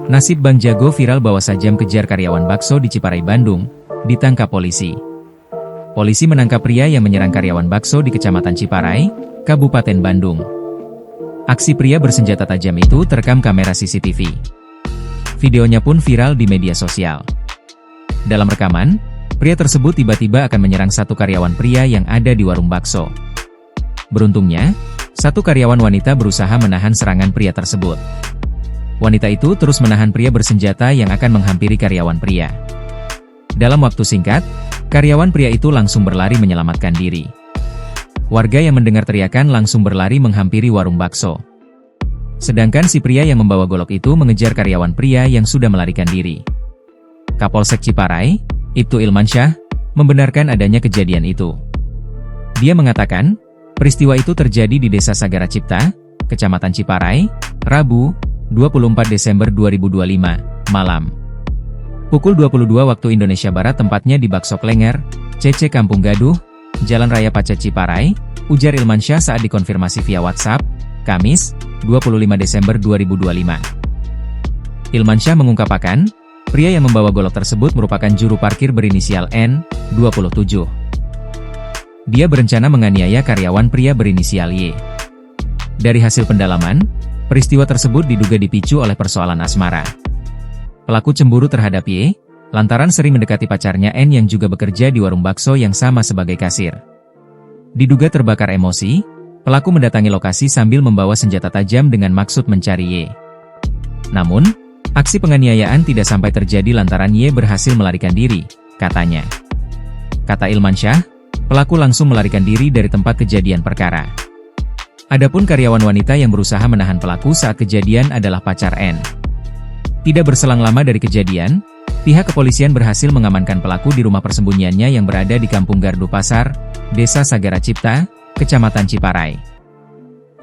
Nasib Bang Jago viral bawa sajam kejar karyawan bakso di Ciparai, Bandung, ditangkap polisi. Polisi menangkap pria yang menyerang karyawan bakso di Kecamatan Ciparai, Kabupaten Bandung. Aksi pria bersenjata tajam itu terekam kamera CCTV. Videonya pun viral di media sosial. Dalam rekaman, pria tersebut tiba-tiba akan menyerang satu karyawan pria yang ada di warung bakso. Beruntungnya, satu karyawan wanita berusaha menahan serangan pria tersebut. Wanita itu terus menahan pria bersenjata yang akan menghampiri karyawan pria. Dalam waktu singkat, karyawan pria itu langsung berlari menyelamatkan diri. Warga yang mendengar teriakan langsung berlari menghampiri warung bakso. Sedangkan si pria yang membawa golok itu mengejar karyawan pria yang sudah melarikan diri. Kapolsek Ciparai, Ibtu Ilmansyah, membenarkan adanya kejadian itu. Dia mengatakan, peristiwa itu terjadi di Desa Sagara Cipta, Kecamatan Ciparai, Rabu, 24 Desember 2025, malam. Pukul 22 waktu Indonesia Barat, tempatnya di Bakso Klenger, CC Kampung Gaduh, Jalan Raya Pacet Ciparai, ujar Ilmansyah saat dikonfirmasi via WhatsApp, Kamis, 25 Desember 2025. Ilmansyah mengungkapkan, pria yang membawa golok tersebut merupakan juru parkir berinisial N, 27. Dia berencana menganiaya karyawan pria berinisial Y. Dari hasil pendalaman, peristiwa tersebut diduga dipicu oleh persoalan asmara. Pelaku cemburu terhadap Y, lantaran sering mendekati pacarnya N yang juga bekerja di warung bakso yang sama sebagai kasir. Diduga terbakar emosi, pelaku mendatangi lokasi sambil membawa senjata tajam dengan maksud mencari Y. Namun, aksi penganiayaan tidak sampai terjadi lantaran Y berhasil melarikan diri, katanya. Kata Ilmansyah, pelaku langsung melarikan diri dari tempat kejadian perkara. Adapun karyawan wanita yang berusaha menahan pelaku saat kejadian adalah pacar N. Tidak berselang lama dari kejadian, pihak kepolisian berhasil mengamankan pelaku di rumah persembunyiannya yang berada di Kampung Gardu Pasar, Desa Sagara Cipta, Kecamatan Ciparai.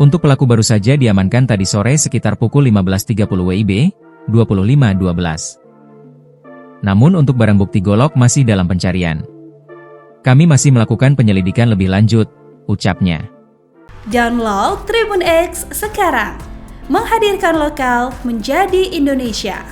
Untuk pelaku baru saja diamankan tadi sore sekitar pukul 15.30 WIB, 25.12. Namun untuk barang bukti golok masih dalam pencarian. Kami masih melakukan penyelidikan lebih lanjut, ucapnya. Download Tribun X sekarang, menghadirkan lokal menjadi Indonesia.